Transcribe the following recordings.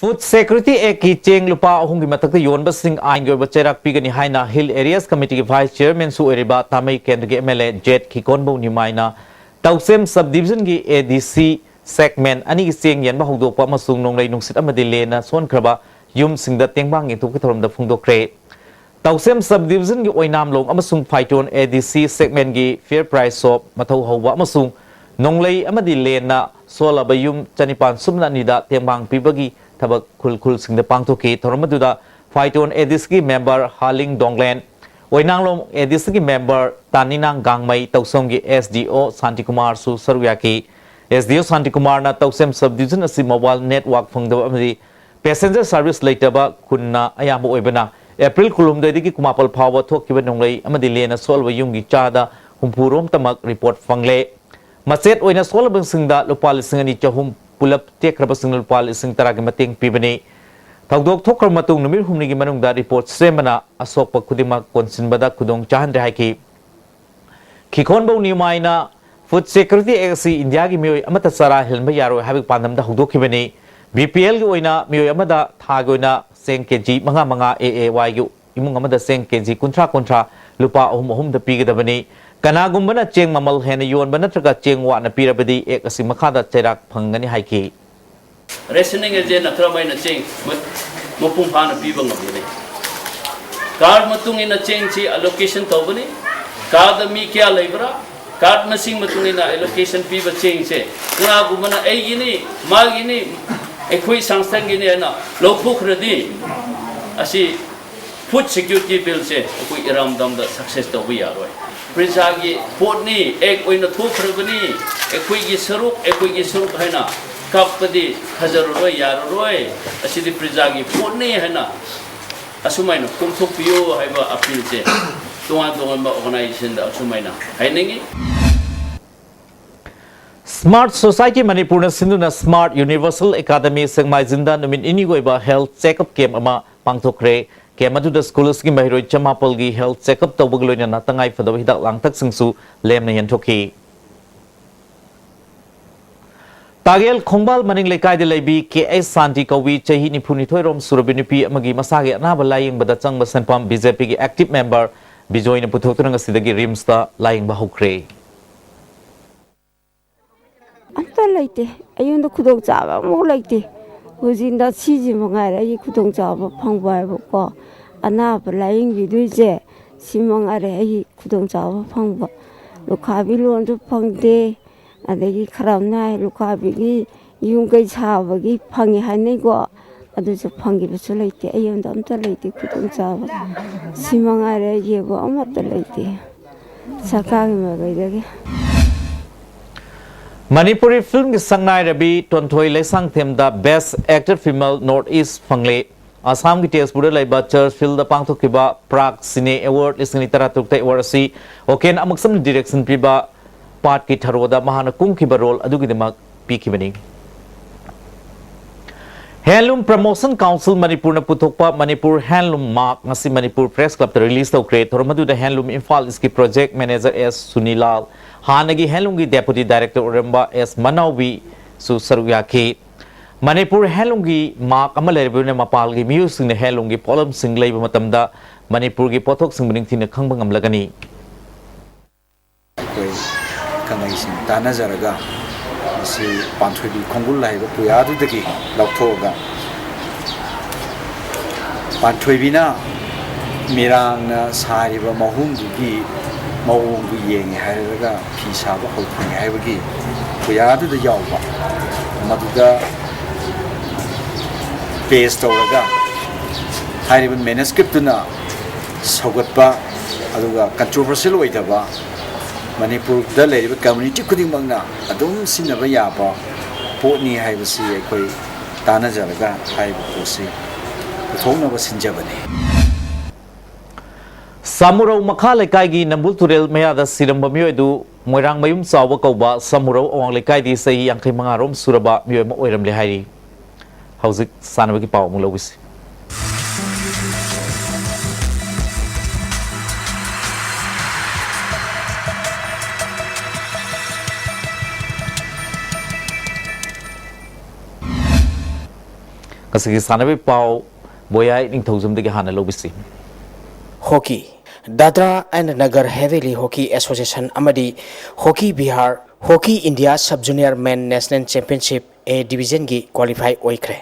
Food security act की Cheng लुपा अहुम की मथक योनबसिंग आइन की चेराक पीगनी हाइना हिल एरियाज कमिटी की वाइस चेयरमैन सुरिबा तामई केंद्र के एमएलए जेट खिकोनबो निमाइना तौसेम सब डिवीजन की एडीसी सेगमेंट अनी की चेंग यनबा हौदोकपा मसुंग नोंगलै नुंसित अमदि लेना सोनख्रबा युम सिंगदा तेंबांग इंतुक थरमदा फुंगदोक्रे तौसेम सब डिवीजन की ओइनाम लोंग अमसुंग फाइटोन एडीसी सेगमेंट की फेयर प्राइस ऑफ मथौ हौबा अमसुंग नोंगलै अमदि लेना सोलब युम चनिपान सुमना निदा तेंबांग पीबगी थबक खुल सिंह पांथोकी थोरमदुदा फाइटोन एडिस की मेंबर हालिंग डोंगलैन ओइनांगलोम एडिस की मेंबर तानिनांग गांगमई तौसोम की एसडीओ शांति कुमार सु सरुयाकी एसडीओ शांति कुमार ना तौसेम सब डिवीजन असि मोबाइल नेटवर्क फंगदब अमदि पैसेंजर सर्विस लेटबा खुन्ना अयाम ओइबना एप्रिल कुलुमदगी कुमापल फाव थोकिबा नोंगलै अमदि लेना सोलब युमगी चादा हुंपुरोम तमक रिपोर्ट फंगले मसेट ओइना सोलब सिंगदा लुपा लिसिंग अनि चहुम पुलप टेक्रब सिंग लुपा लिसिंग तरा के मतेंग पिबनी थौदोक थोकर मतुंग नुमिर हुमनी की मनुंगदा रिपोर्ट सेमना असोकप खुदिमक कोनसिनबदा खुदोंग चाहन रहाकी खिखोनबो निमाइना फूड सिक्योरिटी एक्ट इंडिया की मियोय अमत सरा हिलम यारो हाबिक पानमदा हौदोखिबनी बीपीएल की ओइना मियोय अमदा थाग ओइना सेंग केजी मंगा मंगा एएवाई की इमुंग अमदा सेंग केजी कुंथ्रा कुंथ्रा लुपा अहुम अहुम द पीगदबनी कनागुम्बना चेंग ममल हेन योनब नत्रगा चेंग वाना पीरबदी एक असि मखादा चेराक फंगनी हाइकी रेशनिंग एजेंट नत्रबाइना चेंग मपुंग फाना पीबा ngabni कार्ड मतुंग इन चेंग ची एलोकेशन तौबनी कार्ड मी क्या लेबरा कार्ड मसिंग मतुंग इन एलोकेशन पीबा चेंग से कनागुम्बना एगिनी मागिनी एखोई संस्थांगिनी ना लोखुखरदी असि फूड सिक्योरिटी बिल से कोई इराम दम द सक्सेस तौबी यारोय प्रजा की पोटनी एक ओइना थोखरबनी एखोई की सरुक हैना कपदी खजरोय यारोय असिदि प्रजा की पोटनी हैना असुमाइना कुमथोपियो हाइबा अपील से तोंगा ऑर्गेनाइजेशन द असुमाइना हाइनेंगी स्मार्ट सोसाइटी मणिपुर सिंधुना स्मार्ट यूनिवर्सल एकेडमी सेंगमाइजिंदा नुमिन इनिगोइबा हेल्थ चेकअप कैंप अमा पांगथोखरे कैंप अदुदा स्कूल्स की महिरोय चमापल की हेल्थ चेकअप तौबग लोइना तंगाई फदब हिदाक लांगतक सिंगसु लेमना यंथोखी तागेल खोंबाल मनिंग लेकायदे लेबी के एस शांति कौवी चही निफुनिथोय रोम सुरबि नुपी अमगी मसागे अनाबा लायिंगबदा चंगबा सनपम बीजेपी की एक्टिव मेंबर बिजोयना पुथोक्तरंग सिदगी रिम्सता लायिंगबा हौखरे अंता लेते अयुंद खुदों चाबा मो लेते हुजिंदा सीजी मंगारे अyi खुदों चाबा फंगबायबको अनाब लाइंग बिदुइजे सिमंगारे अyi खुदों चाबा फंगबा लुखाबि लोनजु फंगदे अदगी खरामनाय लुखाबिगी युंगै छाबगी फंगी हानेगो अदुजु फंगिबसु लेते अयुंद अंता लेते खुदों चाबा सिमंगारे येगो अमत लेते सरकार मगैदगे मणिपुरी फिल्म की संगनाय रवि टोंथोई लेसंग थेमदा best actor female north east फंगले आसाम की तेजपुर लेबा चर्च फील्ड पांथोकिबा प्राग सिने अवार्ड लिसिंग तरा तुक्ते अवार्ड असि ओकेन अमक्सम डायरेक्शन पीबा पार्ट की थरोदा महाना कुंखिबा रोल अदुगिदमक पीखिबनी हैंडलूम प्रमोशन काउंसिल मणिपुर न पुथोकपा Manipur handloom mark ngasi Manipur press club release तौक्रे थोरमदुदा हैंडलूम इम्फाल इसकी प्रोजेक्ट मैनेजर एस सुनीलाल हानगी हैंडलूम की डेप्यूटी डायरेक्टर ओरंबा एस मनावी सु सरुयाकी मणिपुर हैंडलूम की मार्क अमा लेरबुने मपाल की म्यूजिक ने हैंडलूम की पोलम सिंग लेब मतमदा मणिपुर की पोथोक सिंग बिनिंग खंग ngamlagani कोई कनाई सिंग ताना जरगा से पांथोबी खोंगुल लाइब पुयादुदगी लौथोगा पांथोबीना मिरांगना सारिबा महूंगुगी मौंगु येंगे हायरगा फी साबा हौथुंगे हायबगी पुयादुदा यावबा मदुगा पेस तौरगा हायरिबा मैन्युस्क्रिप्टुना सौगतबा अदुगा कंट्रोवर्शियल ओइदबा मणिपुर दा लेरिबा कम्युनिटी खुदिंगमंगना अदुम सिनबा याबा पोटनी हायबसी अखोय तानाजरगा हायबा पोसी पुथोंनबा सिनजबने सामुरौ मखा लेकाई की नंबुल तुरेल मयादा सिरंबा मियोयदु मोइरांग मयुम चावा कौबा सामुरौ अवांग लेकाई दी सही यांखै मंगारोम सुरबा मियोय म ओइरमले हायरि हौजिक सानबगी पाव अमुं लौबिसि ngasi sanabei pau boyai ningthojum de hana lobisi Hockey Dadra and Nagar Haveli Hockey Association Amadi Hockey Bihar Hockey India Sub Junior Men National Championship A Division gi qualify oikre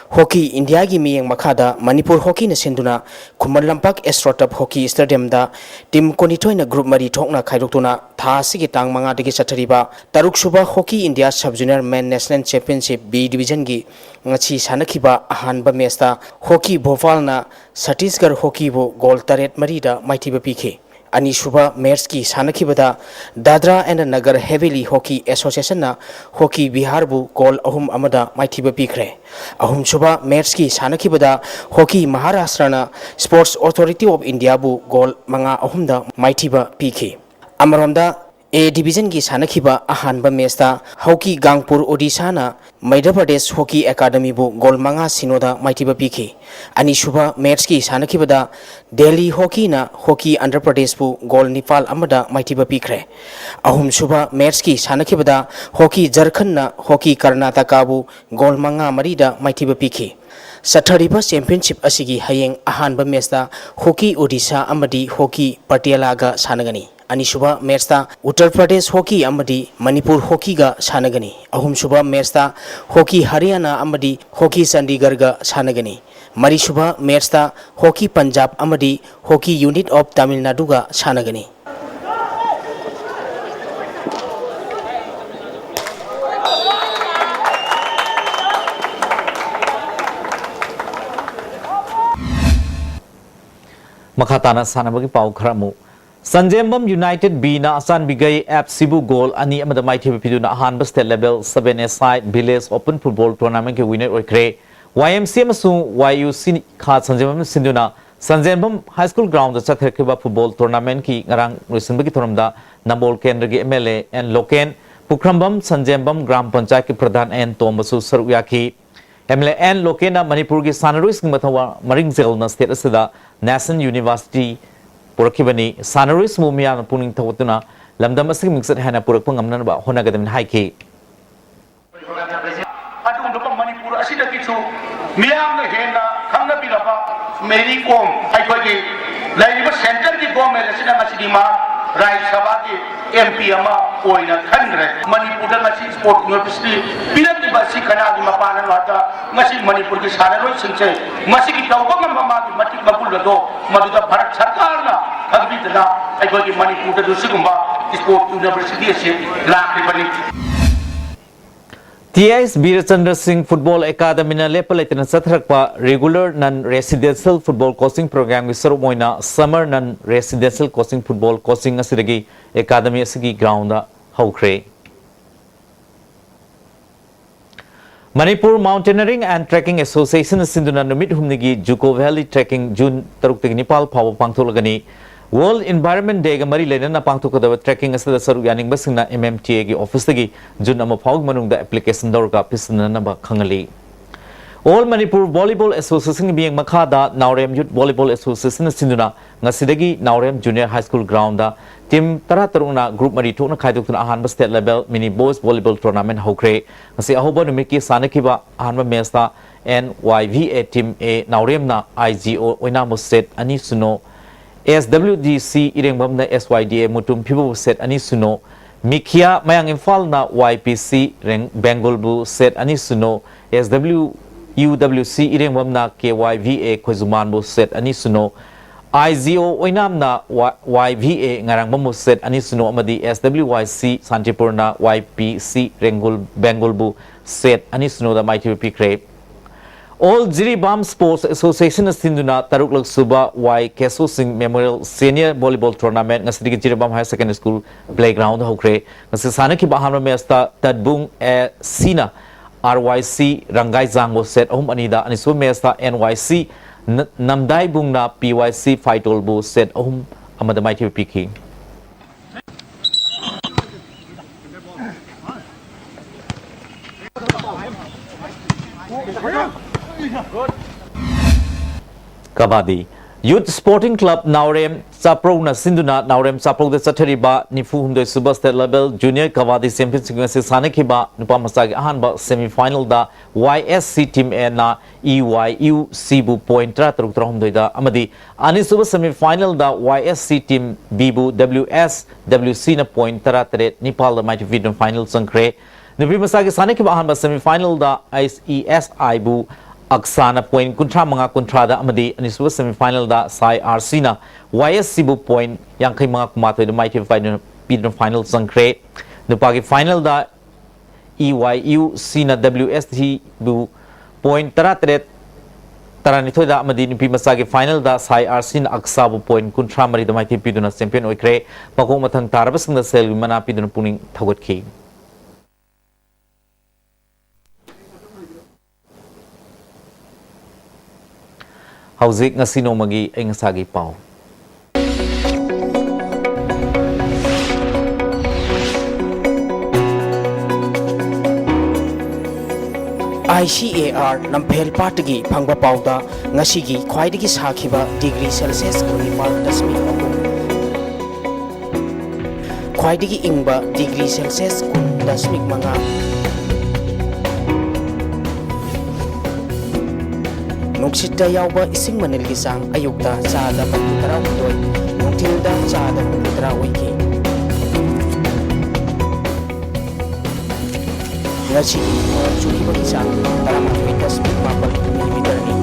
Hockey India gi miyeng makhada Manipur Hockey na sinduna Khumman Lampak Astrotop Hockey Stadium da team konitoi na group mari thokna khaidoktuna tha sigi tang manga degi chathariba taruk suba Hockey India Sub Junior Men National Championship B Division gi ngachi sanakhiba ahanba match da Hockey Bhopal na Chhattisgarh Hockey bo goal taret mari da maithiba pikhe Ani Suba Mayor's ki Sanakibada Dadra and Nagar Haveli Hockey Association na Hockey Bihar bu goal ahum amada maithiba pikre ahum Suba Mayor's ki Sanakibada Hockey Maharashtra na Sports Authority of India bu goal manga ahum da maithiba pikhe Amaronda A Division ki Sanakiba ahanba match da Hockey Gangpur Odisha na Madhya Pradesh Hockey Academy bu goal manga sinoda maithiba pikhe Ani Suba match ki Sanakibada Delhi Hockey na Hockey Andhra Pradesh bu goal Nepal amada maithiba pikre ahum Suba match ki Sanakibada Hockey Jharkhand na Hockey Karnataka bu goal manga marida maithiba pikhe Sathariba Championship asigi hayeng ahanba match da Hockey Odisha amadi Hockey Patiala ga sanagani Ani Suba match da Uttar Pradesh Hockey amadi Manipur Hockey ga sanagani ahum Suba match da Hockey Haryana amadi Hockey Chandigarh ga sanagani Mari Suba match da Hockey Punjab amadi Hockey Unit of Tamil Nadu ga sanagani Makhatana sanabagi pau kharamu Sanjembam United B na asan bigay F Sibu goal ani amada maithiba piduna ahanba state level 7A Village Open Football Tournament ke winner oikre YMCA amasung YUC kha Sanjembam sinduna Sanjembam High School ground da chathakhiba football tournament ki ngarang rusinbagi thoramda Nambol Kendra gi MLA and Loken Pukrambam Sanjembam Gram Panchayat ki Pradhan N Tombasu saruyaki MLA and Lokena Manipur gi Sanaruis ki mathawa maring zel na state asida National University Purakibani Sanaruis Mumia na puning tawatuna lamdam asig mingsat hana purakpang amnan ba honagadim haiki Adung dupang Manipur asida kichu miyam na hena khangna pilapa Mary Kom aikoi ki laiba center ki government asida masidima Rai Sabha ki MP ama oina khanre Manipur da ngasi sport university pilat di basi kana di mapanan wata ngasi Manipur ki Sanaruis singche ngasi ki tawbang mama ki matik mapul do maduda Bharat Sarkar na hagbitna aikoi ki Manipur da dusigumba sport university ase lakri bani TIS Birachandra Singh Football Academy na lepalaitana sathrakpa regular non-residential football coaching program gi sarumoina summer non-residential coaching football coaching asidagi academy asigi ground da haukhre Manipur Mountaineering and Trekking Association sinduna numit humnigi Juko Valley Trekking June 3 Nepal phaw pangtholagani World Environment Day ga mari lenana pangthokadaba trekking asada saru yaning basingna MMTA gi office gi June ama phawg manungda application dorga pisna na ba khangali All Manipur Volleyball Association being makhada Naurem Youth Volleyball Association sinduna ngasidagi Naurem Junior High School ground da team tarataruna group mari thokna khaidokna ahanba state level mini boys volleyball tournament hokre ngasi ahoba numiki sanakiba ahanba match da NYVA team A Naurem na IGO oina mo set ani suno SWDC irengbam na SYDA mutum pibu set ani suno Mikhia mayang Imphal na YPC reng Bengal bu set ani suno SWUWC irengbam na KYVA Khoizuman bu set ani suno IGO oinam na YVA ngarang bamu set ani suno amadi SWYC Santipur na YPC rengul Bengal bu set ani suno da mighty pikre All Jiribam Sports Association sinduna taruk lak suba Y Keso Singh Memorial Senior Volleyball Tournament ngasidi Jiribam High Secondary School playground hokre ngasi sana ki bahamra mesta tadbung Sina RYC Rangai Zango set anida anisu mesta NYC namdai bung na PYC Faitol bu set amada mighty piki Kabaddi Youth Sporting Club Naurem Saprou na Sinduna Naurem Saprou de Sateriba Nifu Humdoi Super State Level Junior Kavadi Championship ngasi Sanekiba Nupa Masagi Ahanba semi final da YSC team e na EYU Sibu point tra truk humdoi da amadi ani suba semi final da YSC team Bibu WC na point tra tre Nepal da mighty video final sangkre Nupi Masagi Sanekiba Ahanba semi final da ISESI bu Aksana point kuntra mga kontrada amadi aniswa semi final da Sai RC na YSC bu point yang kay mga kumatoy da mighty final sangkre nupagi final da EYU C na WST bu point taranitoy da amadi nupi masagi final da Sai RC na aksa bu point kuntra mari da mighty na champion oikre pako matang tarabas ng sel mana pido na puning tagot ki Hauzik nga sino magi ay ngasagi pao. ICAR nampel patagi phangba pauda ngasigi khwaidagi sakhiba degree Celsius kunipal dasmi khwaidagi ingba degree Celsius kun dasmik manga Nuksita yauba ising manilgi sang ayukta chada pagkutara utoy nungtilda chada pagkutara uiki ngasi chuli bagi sang taraman witas mapal millimeter ni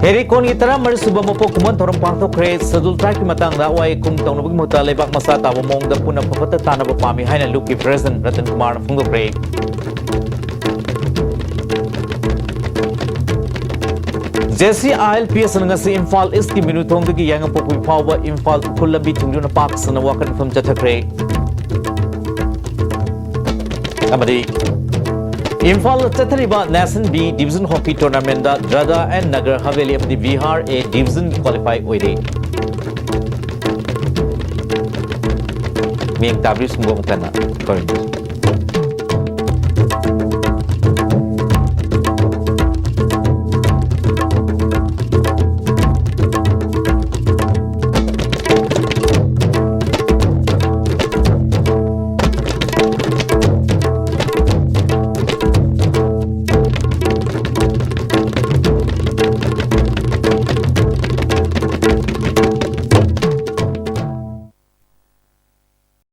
Heri kon itara mar suba mo po kuman torong pangto kre sadul try ki matang da wai kum tong nabug mo ta lebak masa ta mong da puna papata tana ba pami haina luki president Ratan Kumar Fungdo kre Jesse ILPS ngasi Imphal East ki minutong ki yang po pui phawa Imphal khulabi thungdu na pak sana wakan from chathakre amadi Imphal Chathariba National B Division Hockey Tournament da Dradha and Nagar Haveli of the Bihar A Division qualify oide Mieng tabri sunggo kana